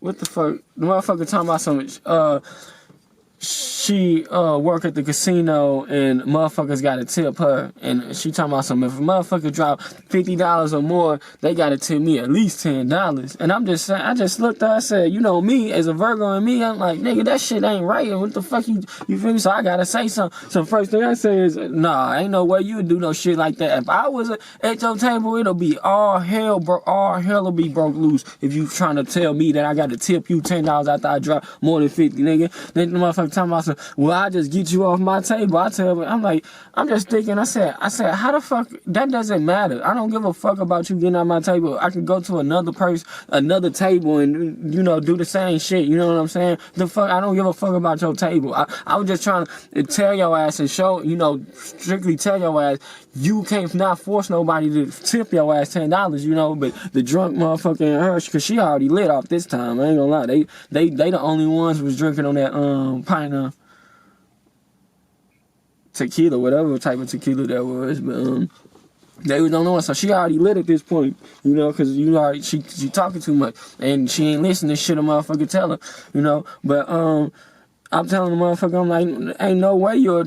what the fuck? The motherfucker talking about some, she work at the casino and motherfuckers gotta tip her, and she talking about something. If a motherfucker drop $50 or more, they gotta tip me at least $10. And I'm just saying, I just looked at her, I said, you know me as a Virgo and me, I'm like, nigga, that shit ain't right. What the fuck you feel me? So I gotta say something. So first thing I say is, nah, ain't no way you would do no shit like that. If I was at your table, it'll be all hell will be broke loose if you trying to tell me that I gotta tip you $10 after I drop more than 50, nigga. Then the motherfucker talking about, well, I just get you off my table. I'm just thinking, I said, how the fuck, that doesn't matter. I don't give a fuck about you getting on my table. I can go to another table and, you know, do the same shit. You know what I'm saying? The fuck, I don't give a fuck about your table. I was just trying to tell your ass and show, you know, strictly tell your ass, you can't not force nobody to tip your ass $10, you know, but the drunk motherfucker in her, cause she already lit off this time. I ain't gonna lie. They the only ones who was drinking on that, pint of tequila, whatever type of tequila that was, but they was the only one, so she already lit at this point, you know, cause you already she talking too much and she ain't listening to shit a motherfucker tell her, you know, but I'm telling the motherfucker, I'm like, ain't no way you'll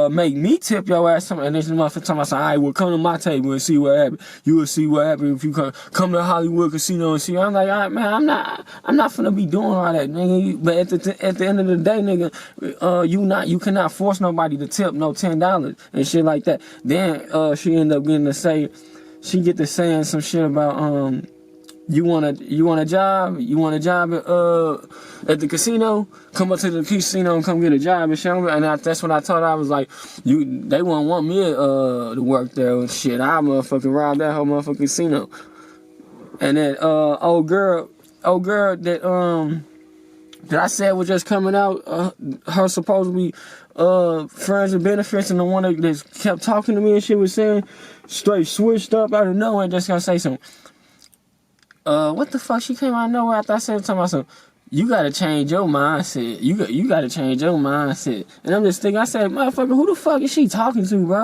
make me tip your ass something. And this motherfucker talking about, all right, well, come to my table and see what happens. You will see what happens if you come to Hollywood Casino and see. I'm like, all right, man, I'm not finna be doing all that, nigga. But at the end of the day, nigga, you cannot force nobody to tip no $10 and shit like that. Then she end up getting to say, she get to saying some shit about you want a job? You want a job at the casino? Come up to the casino and come get a job and shit. And that's what I told her. I was like, they won't want me to work there and shit. I motherfucking rob that whole motherfucking casino. And then old girl that I said was just coming out, her supposedly friends and benefits, and the one that kept talking to me and shit was saying, straight switched up out of nowhere and just gonna say something. What the fuck? She came out of nowhere after I said something about something. You gotta change your mindset. You gotta change your mindset. And I'm just thinking, I said, motherfucker, who the fuck is she talking to, bro?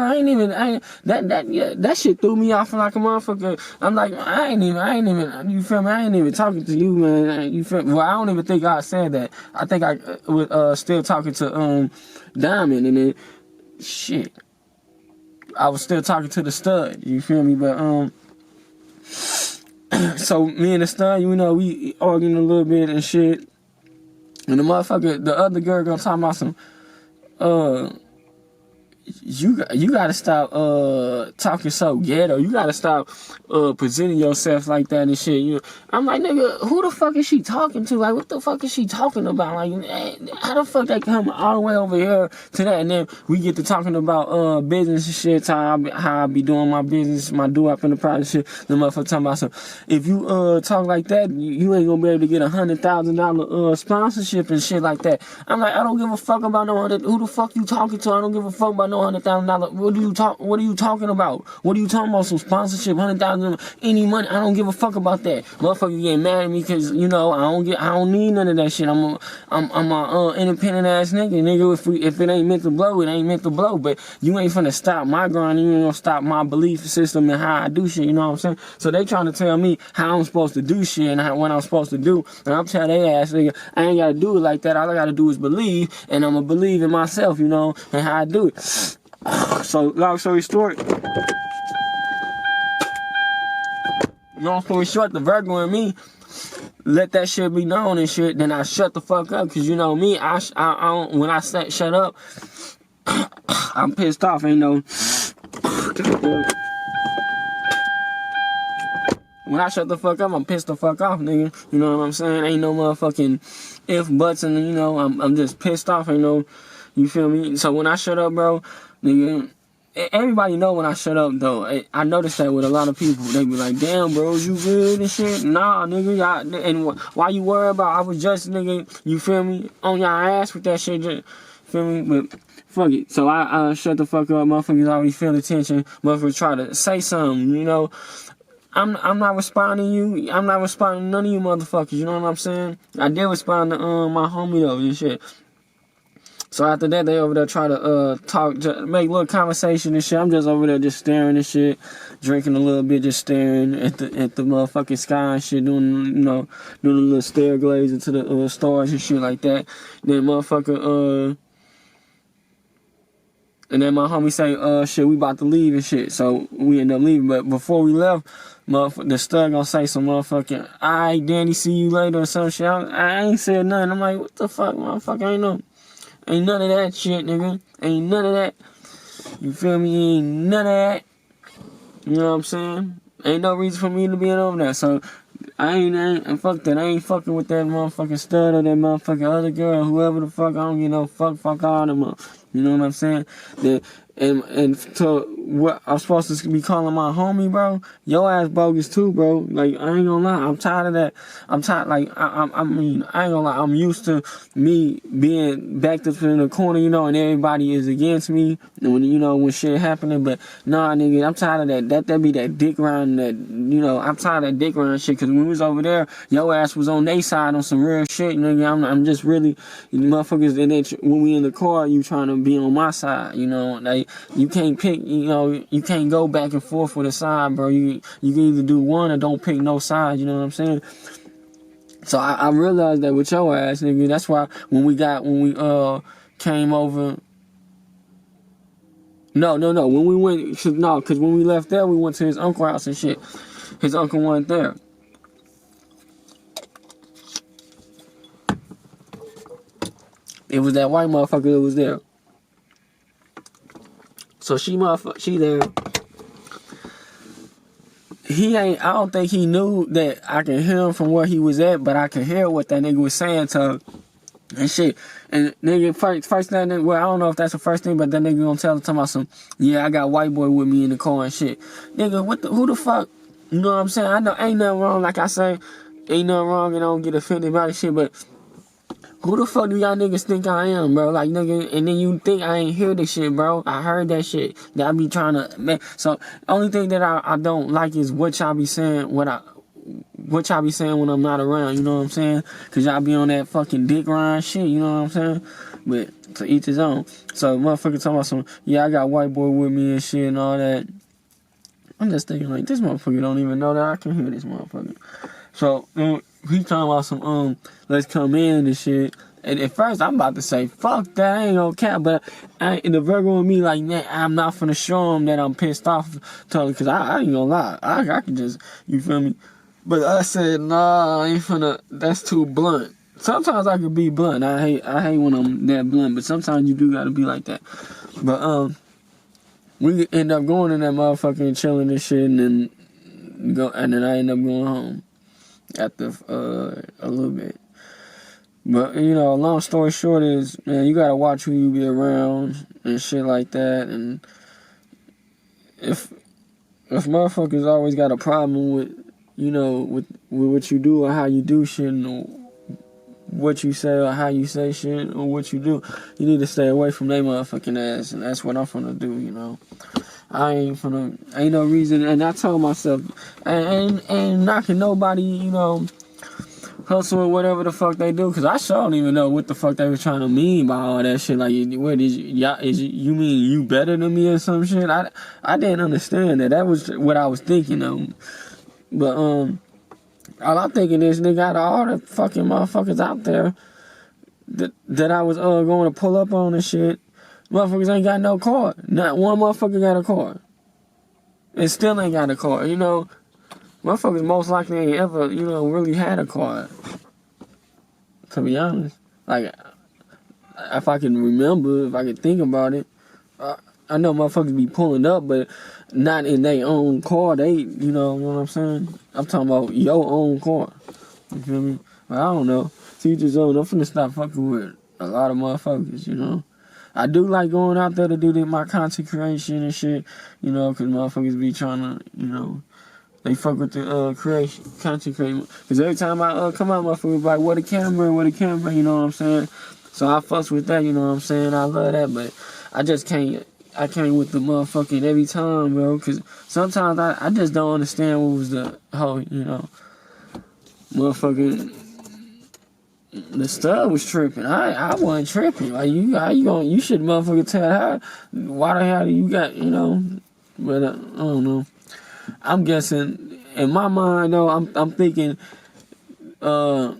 That shit threw me off like a motherfucker. I'm like, I ain't even, you feel me? I ain't even talking to you, man. You feel me? Well, I don't even think I said that. I think I was still talking to Diamond, and then shit, I was still talking to the stud. You feel me? But so me and the stud, you know, we arguing a little bit and shit. And the other girl gonna talk about some, you gotta stop talking so ghetto. You gotta stop presenting yourself like that and shit. I'm like, nigga, who the fuck is she talking to? Like, what the fuck is she talking about? Like, how the fuck they come all the way over here to that? And then we get to talking about business and shit, how I be doing my business, my DuwOp enterprise shit. The motherfucker talking about some, if you talk like that, you ain't gonna be able to get $100,000 sponsorship and shit like that. I'm like, I don't give a fuck about who the fuck you talking to. I don't give a fuck about no $100,000. What are you talking about? What are you talking about? Some sponsorship, $100,000, any money? I don't give a fuck about that. Motherfucker getting mad at me because, you know, I don't need none of that shit. I'm a independent ass nigga. If it ain't meant to blow, it ain't meant to blow. But you ain't finna stop my grind. You ain't gonna stop my belief system and how I do shit. You know what I'm saying? So they trying to tell me how I'm supposed to do shit and what I'm supposed to do. And I'm telling their ass, nigga, I ain't gotta do it like that. All I gotta do is believe, and I'm gonna believe in myself, you know, and how I do it. So, long story short, the Virgo and me let that shit be known and shit. Then I shut the fuck up, cause you know me, I don't, when I shut up, I'm pissed off. Ain't no. When I shut the fuck up, I'm pissed the fuck off, nigga. You know what I'm saying? Ain't no motherfucking if buts, and you know I'm just pissed off. Ain't no. You feel me? So when I shut up, bro, nigga, everybody know when I shut up, though. I noticed that with a lot of people. They be like, damn, bro, you good and shit? Nah, nigga, and why you worry about? I was just, nigga, you feel me, on y'all ass with that shit, just, feel me? But fuck it. So I shut the fuck up. Motherfuckers already feel the tension. Motherfuckers try to say something, you know. I'm not responding to you. I'm not responding to none of you motherfuckers, you know what I'm saying? I did respond to my homie, though, and shit. So after that, they over there try to talk, make little conversation and shit. I'm just over there just staring and shit, drinking a little bit, just staring at the motherfucking sky and shit, doing a little stare glaze into the stars and shit like that. Then motherfucker, and then my homie say, shit, we about to leave and shit. So we end up leaving. But before we left, the stud gonna say some motherfucking, alright, Danny, see you later or some shit. I ain't said nothing. I'm like, what the fuck, motherfucker? Ain't none of that shit, nigga. Ain't none of that. You feel me? Ain't none of that. You know what I'm saying? Ain't no reason for me to be over there. So and fuck that. I ain't fucking with that motherfucking stud or that motherfucking other girl, whoever the fuck. I don't get no fuck all them up. You know what I'm saying? And to what I'm supposed to be calling my homie, bro, your ass bogus too, bro. Like, I ain't gonna lie, I'm tired of that. I'm tired, like, I mean, I ain't gonna lie, I'm used to me being backed up in the corner, you know, and everybody is against me, and when shit happening, but nah, nigga, I'm tired of that. That be that dick round, I'm tired of that dick round shit, cause when we was over there, your ass was on they side on some real shit, nigga. I'm just really, motherfuckers, and then when we in the car, you trying to be on my side, like, you can't pick, you can't go back and forth with a side, bro. You can either do one or don't pick no side, you know what I'm saying? So I realized that with your ass, nigga. That's why when we came over. No. When we went, cause when we left there, we went to his uncle's house and shit. His uncle wasn't there. It was that white motherfucker that was there. So she there. I don't think he knew that I could hear him from where he was at, but I could hear what that nigga was saying to her and shit. And nigga, first thing, well, I don't know if that's the first thing, but that nigga gonna tell me some, yeah, I got white boy with me in the car and shit. Nigga, who the fuck? You know what I'm saying? I know ain't nothing wrong, like I say, ain't nothing wrong, and I don't get offended by this shit, but who the fuck do y'all niggas think I am, bro? Like, nigga, and then you think I ain't hear this shit, bro. I heard that shit. That I be trying to, man. So, only thing that I don't like is what y'all be saying, what y'all be saying when I'm not around, you know what I'm saying? Cause y'all be on that fucking dick rind shit, you know what I'm saying? But, to each his own. So, motherfucker talking about some, yeah, I got white boy with me and shit and all that. I'm just thinking, like, this motherfucker don't even know that I can hear this motherfucker. So, he talking about some, let's come in and shit. And at first, I'm about to say, fuck that, I ain't gonna cap. But the Virgo in me, like, man, I'm not finna show him that I'm pissed off totally. Cause I ain't gonna lie. I can just, you feel me? But I said, nah, I ain't finna, that's too blunt. Sometimes I can be blunt. I hate when I'm that blunt. But sometimes you do gotta be like that. But, we end up going in that motherfucker and chilling and shit. And then I end up going home. After a little bit. But, long story short is, man, you gotta watch who you be around and shit like that. And if motherfuckers always got a problem with, with what you do or how you do shit and what you say or how you say shit or what you do, you need to stay away from their motherfucking ass. And that's what I'm finna do, ain't no reason, and I told myself, ain't knocking nobody, hustle or whatever the fuck they do, cause I sure don't even know what the fuck they were trying to mean by all that shit. Like, what you mean you better than me or some shit? I didn't understand that. That was what I was thinking of. But all I'm thinking is, nigga, out of all the fucking motherfuckers out there that I was going to pull up on and shit, motherfuckers ain't got no car. Not one motherfucker got a car. And still ain't got a car, Motherfuckers most likely ain't ever, really had a car. To be honest. Like, if I can remember, if I can think about it, I know motherfuckers be pulling up, but not in their own car. They, you know what I'm saying? I'm talking about your own car. You feel me? But I don't know. Teachers own. I'm finna stop fucking with a lot of motherfuckers, I do like going out there to do my content creation and shit, cause motherfuckers be trying to, they fuck with the content creation. Cause every time I come out, motherfuckers be like, what a camera, you know what I'm saying? So I fucks with that, you know what I'm saying? I love that, but I just can't with the motherfucking every time, bro. Cause sometimes I just don't understand what was the whole, motherfucking, the stud was tripping. I wasn't tripping. Like you should motherfucker tell her why the hell you got, you know. But I don't know. I'm guessing in my mind though. I'm thinking the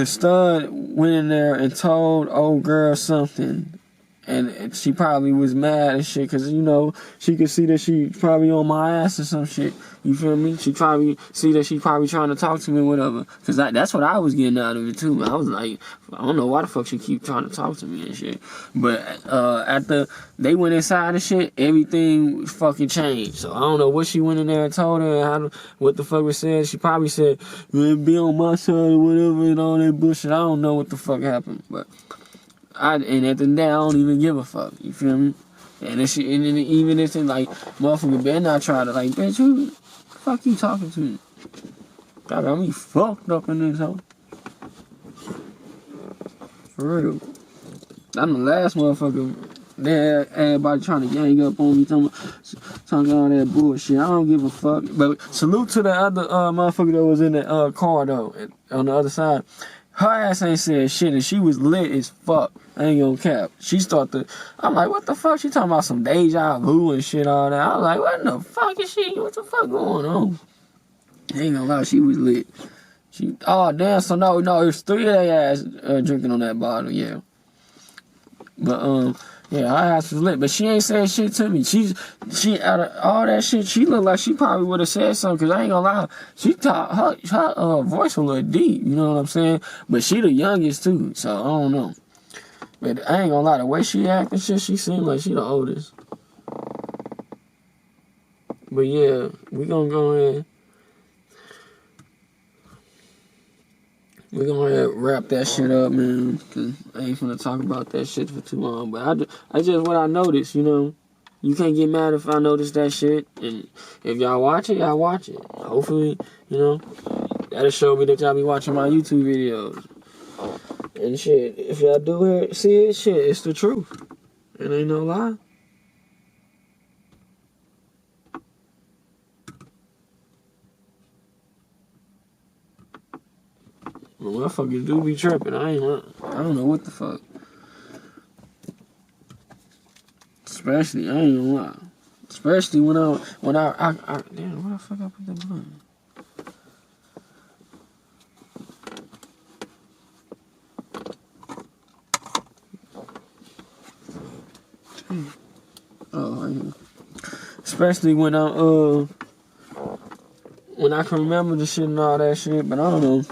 stud went in there and told old girl something. And she probably was mad and shit, cause you know she could see that she probably on my ass or some shit. You feel me? She probably see that she probably trying to talk to me or whatever. Cause that's what I was getting out of it too. I was like, I don't know why the fuck she keep trying to talk to me and shit. But after they went inside and shit, everything fucking changed. So I don't know what she went in there and told her, what the fuck was said. She probably said, man, be on my side or whatever and all that bullshit. I don't know what the fuck happened, but. And at the day, I don't even give a fuck. You feel me? And even if it's like, motherfucker better not try to, like, bitch, who the fuck you talking to? That got me fucked up in this hoe. For real. I'm the last motherfucker. There, everybody trying to gang up on me, talking all that bullshit. I don't give a fuck. But salute to the other motherfucker that was in the car, though, on the other side. Her ass ain't said shit, and she was lit as fuck. I ain't gonna cap. She started I'm like, what the fuck? She talking about some deja vu and shit, all that. I was like, what in the fuck is she? What the fuck going on? I ain't gonna lie, she was lit. Oh, damn, so no, there's 3 of their ass drinking on that bottle, yeah. But, yeah, her ass was lit, but she ain't said shit to me. She out of all that shit, she looked like she probably would have said something, because I ain't gonna lie, she thought her voice a little deep, you know what I'm saying? But she the youngest, too, so I don't know. But I ain't gonna lie, the way she act and shit, she seemed like she the oldest. But yeah, we gonna go ahead. We gonna wrap that shit up, man, because I ain't finna talk about that shit for too long. But I just what I noticed, you know. You can't get mad if I notice that shit. And if y'all watch it, y'all watch it. Hopefully, you know, that'll show me that y'all be watching my YouTube videos. And shit, if y'all do see it, shit, it's the truth. It ain't no lie. Well, motherfuckers do be tripping. I don't know what the fuck. Especially, I ain't gonna lie. Especially when I damn, where the fuck I put that blunt? Oh, yeah. Especially when I can remember the shit and all that shit, but I don't know.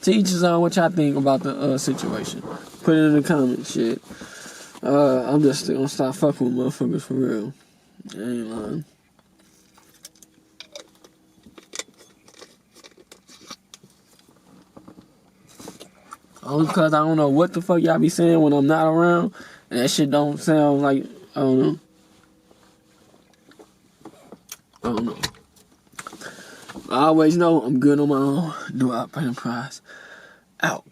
Teachers on what y'all think about the situation. Put it in the comments, shit. I'm just gonna stop fucking with motherfuckers for real. I ain't lying. Only because I don't know what the fuck y'all be saying when I'm not around. And that shit don't sound like, I don't know. I always know I'm good on my own. DuwOp Enterprise. Out.